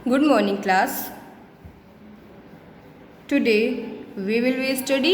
Good morning, class. Today we will be study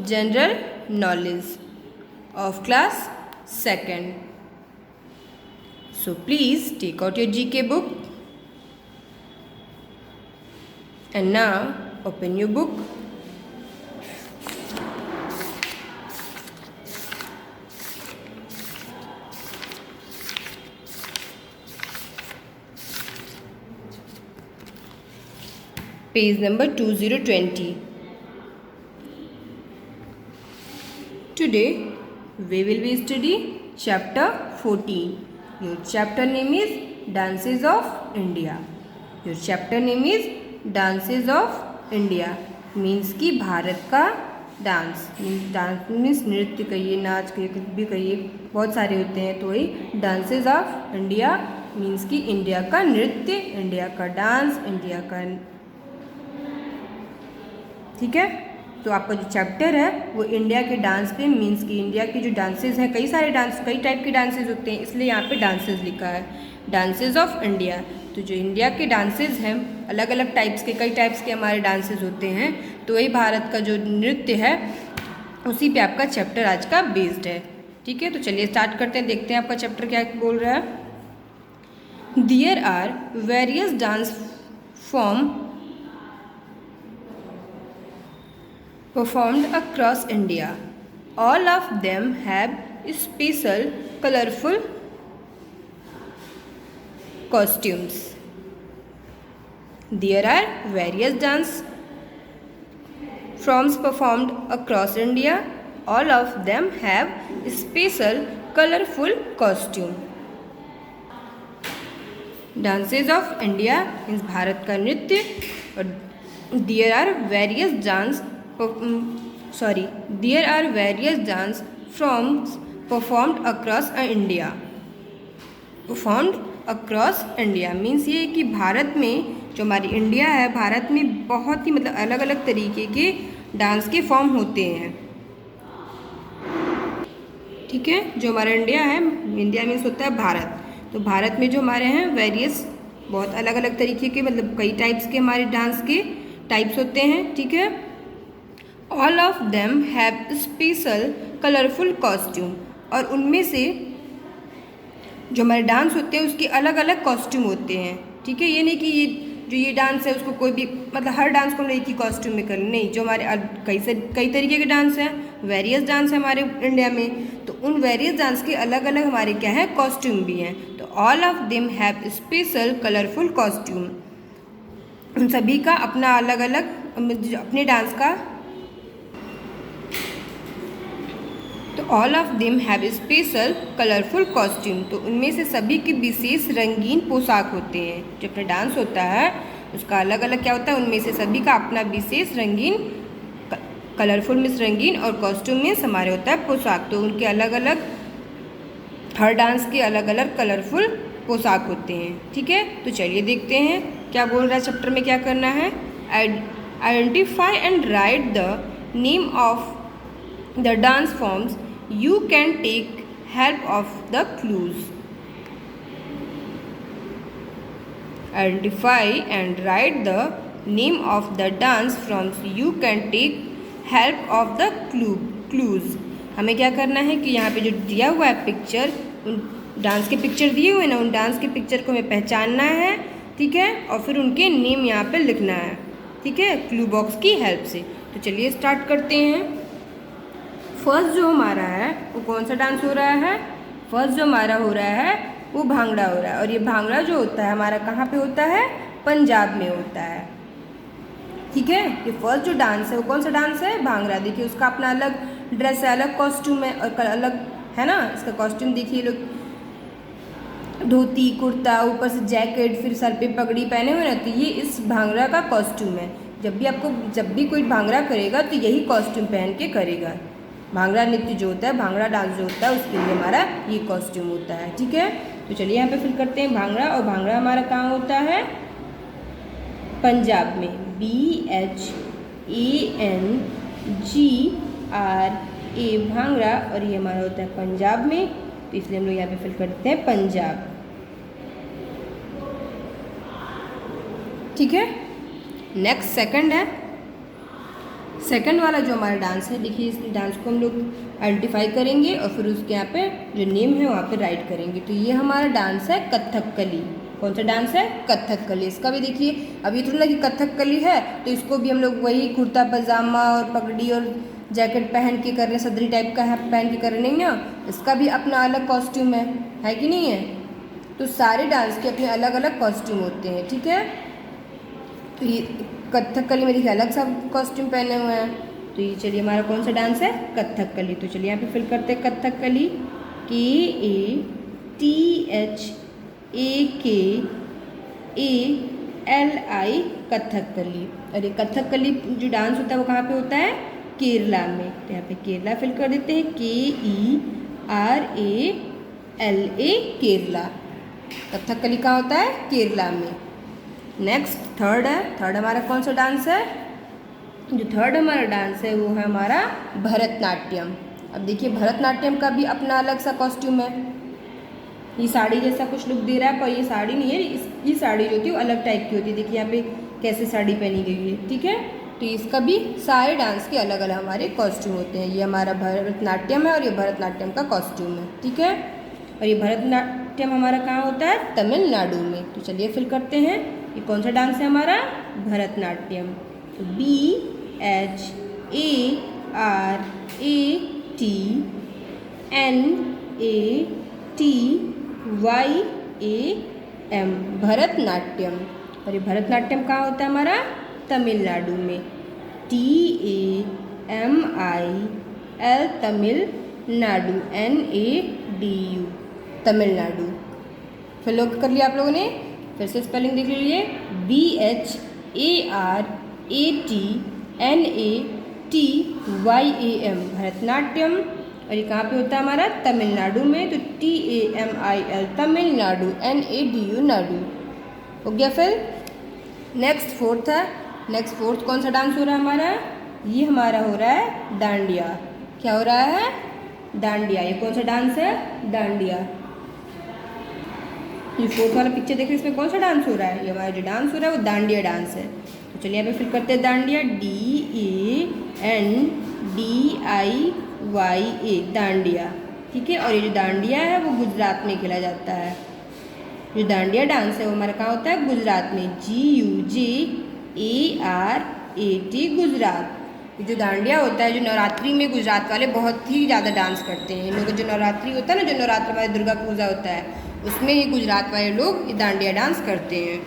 general knowledge of class 2nd. So please take out your GK book and now open your book. Page number 2020. Today we will be study chapter 14. Your chapter name is Dances of India. Your chapter name is Dances of India. Means कि भारत का dance means नृत्य कहिए, नाच कहिए, कुछ भी कहिए, बहुत सारे होते हैं, तो वही डांसेस ऑफ इंडिया मीन्स कि इंडिया का नृत्य, इंडिया का डांस, इंडिया का, ठीक है। तो आपका जो चैप्टर है वो इंडिया के डांस पे मीन्स कि इंडिया के जो डांसेस हैं, कई सारे डांस, कई टाइप के डांसेस होते हैं, इसलिए यहाँ पे डांसेस लिखा है, डांसेस ऑफ इंडिया। तो जो इंडिया के डांसेस हैं, अलग अलग टाइप्स के, कई टाइप्स के हमारे डांसेस होते हैं, तो वही भारत का जो नृत्य है उसी पे आपका चैप्टर आज का बेस्ड है, ठीक है। तो चलिए स्टार्ट करते हैं, देखते हैं आपका चैप्टर क्या बोल रहा है। There are various dance form performed across India. All of them have special colorful costumes. There are various dance forms performed across India. All of them have special colorful costume. Dances of India means Bharat का नृत्य, और there are various dance forms performed across India. Performed across India means ये कि भारत में जो हमारी India है, भारत में बहुत ही मतलब अलग अलग तरीके के डांस के फॉर्म होते हैं, ठीक है। जो हमारा इंडिया है, इंडिया मीन्स होता है भारत, तो भारत में जो हमारे हैं वेरियस बहुत अलग अलग तरीके के, मतलब कई टाइप्स के हमारे डांस के टाइप्स होते हैं, ठीक है। All of them have special colourful costume, और उनमें से जो हमारे डांस होते हैं उसके अलग अलग कॉस्ट्यूम होते हैं, ठीक है। ये नहीं कि ये डांस है उसको कोई भी, मतलब हर डांस को हम एक ही कॉस्ट्यूम में करें, नहीं। जो हमारे कई तरीके के डांस हैं, वेरियस डांस है हमारे इंडिया में, तो उन वेरियस डांस के अलग अलग हमारे क्या है, कॉस्ट्यूम भी हैं। तो all of them have special colourful costume, उन सभी का अपना अलग अलग अपने डांस का, तो all of them have special colourful costume, तो उनमें से सभी की विशेष रंगीन पोशाक होते हैं। जो अपना डांस होता है उसका अलग अलग क्या होता है, उनमें से सभी का अपना विशेष रंगीन, कलरफुल मीन्स रंगीन, और कॉस्ट्यूम मीन्स हमारे होता है पोशाक, तो उनके अलग अलग, हर डांस के अलग अलग कलरफुल पोशाक होते हैं, ठीक है। तो चलिए देखते हैं क्या बोल रहा है चैप्टर में, क्या करना है। Identify and right the name of the dance forms. You can take help of the clues. Identify and write the name of the dance forms. You can take help of the clues. हमें क्या करना है कि यहाँ पे जो दिया हुआ है पिक्चर, उन डांस के पिक्चर दिए हुए ना, उन डांस के पिक्चर को हमें पहचानना है, ठीक है, और फिर उनके नेम यहाँ पे लिखना है, ठीक है, क्लू बॉक्स की हेल्प से। तो चलिए स्टार्ट करते हैं। फर्स्ट जो हमारा है वो कौन सा डांस हो रहा है, फर्स्ट जो हमारा हो रहा है वो भांगड़ा हो रहा है, और ये भांगड़ा जो होता है हमारा कहाँ पे होता है, पंजाब में होता है, ठीक है। ये फर्स्ट जो डांस है वो कौन सा डांस है, भांगड़ा। देखिए उसका अपना अलग ड्रेस है, अलग कॉस्ट्यूम है, और अलग है ना, इसका कॉस्ट्यूम देखिए, लोग धोती कुर्ता, ऊपर से जैकेट, फिर सर पे पगड़ी पहने हुए ना, तो ये इस भांगड़ा का कॉस्ट्यूम है। जब भी कोई भांगड़ा करेगा तो यही कॉस्ट्यूम पहन के करेगा। भांगड़ा नृत्य जो होता है, भांगड़ा डांस जो होता है, उसके लिए हमारा ये कॉस्ट्यूम होता है, ठीक है। तो चलिए यहाँ पे फिल करते हैं भांगड़ा, और भांगड़ा हमारा कहाँ होता है, पंजाब में, BHANGRA भांगड़ा, और ये हमारा होता है पंजाब में, तो इसलिए हम लोग यहाँ पे फिल करते हैं पंजाब। ठीक है। नेक्स्ट सेकंड है। सेकंड वाला जो हमारा डांस है, देखिए इस डांस को हम लोग आइडेंटिफाई करेंगे और फिर उसके यहाँ पे जो नेम है वहाँ पे राइट करेंगे। तो ये हमारा डांस है कथकली। कौन सा डांस है? कथकली। इसका भी देखिए, अब ये थोड़ा ना कि कथकली है तो इसको भी हम लोग वही कुर्ता पजामा और पगड़ी और जैकेट पहन के कर रहे, सदरी टाइप का है पहन के कर रहे, नहीं ना। इसका भी अपना अलग कॉस्ट्यूम है कि नहीं है? तो सारे डांस के अपने अलग अलग कॉस्ट्यूम होते हैं, ठीक है। तो ये कथकली में देखिए अलग सा कॉस्ट्यूम पहने हुए हैं। तो ये चलिए हमारा कौन सा डांस है? कथकली। तो चलिए यहाँ पे फिल करते हैं कथकली, KATHAKALI, कथकली। और ये कथकली जो डांस होता है वो कहाँ पे होता है? केरला में। तो यहाँ पे केरला फिल कर देते हैं, KERALA, केरला। कथकली कहाँ होता है? केरला में। नेक्स्ट थर्ड है। थर्ड हमारा कौन सा डांस है? जो थर्ड हमारा डांस है वो है हमारा भरतनाट्यम। अब देखिए भरतनाट्यम का भी अपना अलग सा कॉस्ट्यूम है। ये साड़ी जैसा कुछ लुक दे रहा है, पर ये साड़ी नहीं है, ये साड़ी जो होती है वो अलग टाइप की होती है। देखिए यहाँ पे कैसे साड़ी पहनी गई है, ठीक है। तो इसका भी सारे डांस के अलग अलग हमारे कॉस्ट्यूम होते हैं। ये हमारा भरतनाट्यम है और ये भरतनाट्यम का कॉस्ट्यूम है, ठीक है। और ये भरतनाट्यम हमारा कहाँ होता है? तमिलनाडु में। तो चलिए फिल करते हैं, ये कौन सा डांस है हमारा? भरतनाट्यम। तो BHARATNATYAM, भरतनाट्यम। और ये भरतनाट्यम कहाँ होता है हमारा? तमिलनाडु में। TAMIL, Tamil Nadu, NADU, Tamil Nadu. फिर लोग कर लिया आप लोगों ने। फिर से स्पेलिंग देख लीजिए, BHARATNATYAM, भरतनाट्यम। और ये कहाँ पे होता है हमारा? तमिलनाडु में। तो TAMIL, तमिलनाडु, NADU, नाडु। हो गया। फिर नेक्स्ट फोर्थ है। नेक्स्ट फोर्थ कौन सा डांस हो रहा है हमारा? ये हमारा हो रहा है डांडिया। क्या हो रहा है? डांडिया। ये कौन सा डांस है? डांडिया। ये फोर्थ वाला पिक्चर देखिए, इसमें कौन सा डांस हो रहा है? ये हमारा जो डांस हो रहा है वो डांडिया डांस है। तो चलिए यहाँ पे फिर करते हैं डांडिया, DANDIYA, डांडिया, ठीक है। और ये जो डांडिया है वो गुजरात में खेला जाता है। जो डांडिया डांस है वो हमारा कहाँ होता है? गुजरात में, GUJARAT, गुजरात। जो डांडिया होता है, जो नवरात्रि में गुजरात वाले बहुत ही ज़्यादा डांस करते हैं। इन लोगों का जो नवरात्रि होता है ना, जो नवरात्र हमारे दुर्गा पूजा होता है, उसमें ही गुजरात वाले लोग ये डांडिया डांस करते हैं,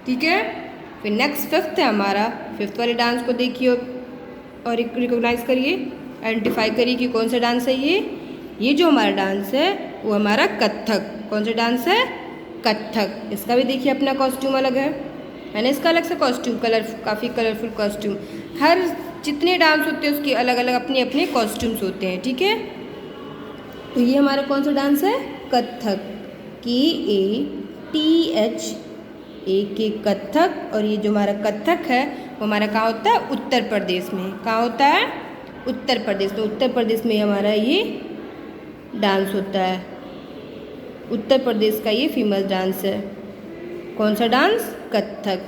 ठीक है। फिर नेक्स्ट फिफ्थ है हमारा। फिफ्थ वाले डांस को देखिए और रिकॉग्नाइज करिए, आइडेंटिफाई करिए कि कौन सा डांस है ये जो हमारा डांस है वो हमारा कथक। कौन सा डांस है? कथक। इसका भी देखिए अपना कॉस्ट्यूम अलग है ना, इसका अलग सा कॉस्ट्यूम, काफ़ी कलरफुल कॉस्ट्यूम। हर जितने डांस होते हैं उसके अलग अलग अपने अपने कॉस्ट्यूम्स होते हैं, ठीक है। तो ये हमारा कौन सा डांस है? कथक, KATHAK, कथक। और ये जो हमारा कथक है वो हमारा कहाँ होता है? उत्तर प्रदेश में। कहाँ होता है? उत्तर प्रदेश में। उत्तर प्रदेश में हमारा ये डांस होता है। उत्तर प्रदेश का ये फेमस डांस है। कौन सा डांस? कथक।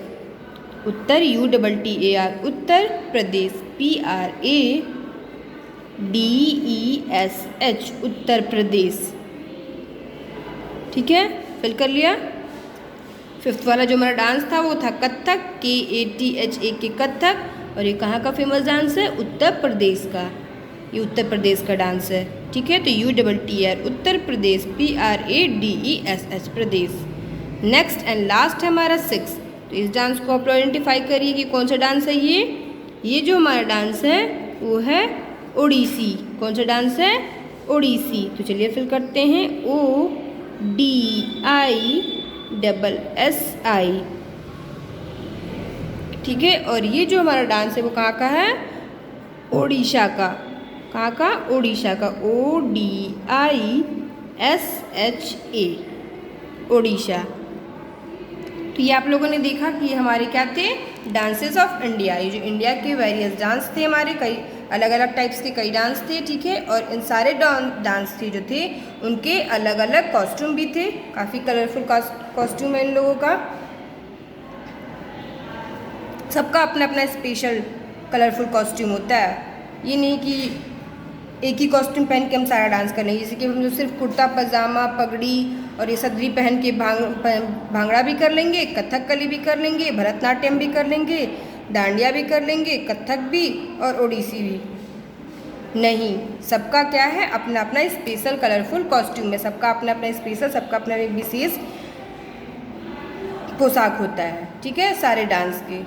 उत्तर UTTAR, उत्तर प्रदेश, PRADESH, उत्तर प्रदेश, ठीक है। फिल कर लिया। फिफ्थ वाला जो हमारा डांस था वो था कथक, KATHAK, कथक। और ये कहाँ का फेमस डांस है? उत्तर प्रदेश का। ये उत्तर प्रदेश का डांस है, ठीक है। तो UTTR, Uttar Pradesh, PRADESH, Pradesh. Next and last है हमारा सिक्स। तो इस डांस को आप आइडेंटिफाई करिए कि कौन सा डांस है ये जो हमारा डांस है वो है ओडिसी। कौन सा डांस है? ओडिसी। तो चलिए फिल करते हैं, ODISSI, ठीक है। और ये जो हमारा डांस है वो कहाँ का है? ओडिशा का। कहाँ का? ओडिशा का, ODISHA, ओडिशा। तो ये आप लोगों ने देखा कि हमारे क्या थे? Dances of India. ये जो इंडिया के वेरियस डांस थे हमारे, कई अलग अलग टाइप्स के कई डांस थे, ठीक है। और इन सारे डांस थे जो थे उनके अलग अलग कॉस्ट्यूम भी थे। काफ़ी कलरफुल कॉस्ट्यूम है इन लोगों का। सबका अपना अपना स्पेशल कलरफुल कॉस्ट्यूम होता है। ये नहीं कि एक ही कॉस्ट्यूम पहन के हम सारा डांस कर लेंगे, जैसे कि हम जो सिर्फ कुर्ता पजामा पगड़ी और ये सदरी पहन के भांगड़ा भी कर लेंगे, कथकली भी कर लेंगे, भरतनाट्यम भी कर लेंगे, डांडिया भी कर लेंगे, कथक भी और ओडिसी भी। नहीं, सबका क्या है, अपना अपना स्पेशल कलरफुल कॉस्ट्यूम है, सबका अपना अपना स्पेशल, सबका अपना एक विशेष पोशाक होता है। ठीक है, सारे डांस के।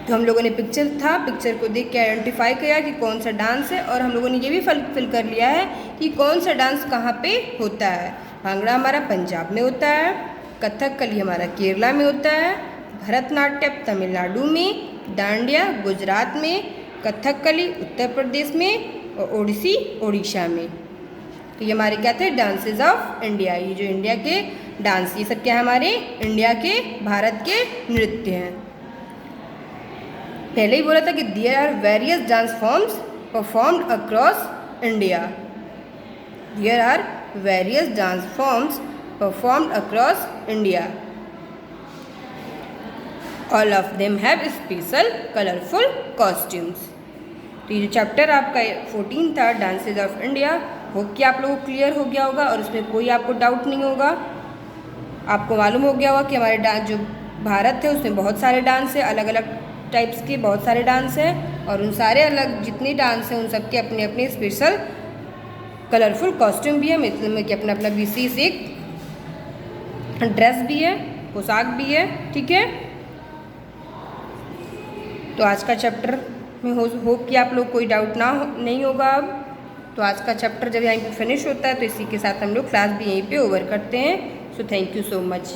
तो हम लोगों ने पिक्चर को देख के आइडेंटिफाई किया कि कौन सा डांस है, और हम लोगों ने ये भी फिल कर लिया है कि कौन सा डांस कहाँ पे होता है। भांगड़ा हमारा पंजाब में होता है, कथकली हमारा केरला में होता है, भरतनाट्यम तमिलनाडु में, डांडिया गुजरात में, कथकली उत्तर प्रदेश में और ओडिसी ओडिशा में। तो ये हमारे क्या थे, डांसेज ऑफ इंडिया। ये जो इंडिया के डांस, ये सब क्या है, हमारे इंडिया के, भारत के नृत्य हैं। पहले ही बोला था कि there are various dance forms performed across India. There are various dance forms performed across India. All of them have special colourful costumes. तो ये जो चैप्टर आपका 14 था, डांसेज ऑफ इंडिया, होप कि आप लोगों को क्लियर हो गया होगा और उसमें कोई आपको डाउट नहीं होगा। आपको मालूम हो गया होगा कि हमारे डांस जो भारत है उसमें बहुत सारे डांस है, अलग अलग टाइप्स के बहुत सारे डांस हैं, और उन सारे अलग जितने डांस हैं उन सब के अपने अपने स्पेशल कलरफुल कॉस्ट्यूम भी है, मतलब कि अपना अपना विशेष एक ड्रेस भी है, पोशाक भी है। ठीक है, तो आज का चैप्टर में होप कि आप लोग कोई डाउट नहीं होगा अब। तो आज का चैप्टर जब यहाँ पे फिनिश होता है तो इसी के साथ हम लोग क्लास भी यहीं पे ओवर करते हैं। So thank you so much.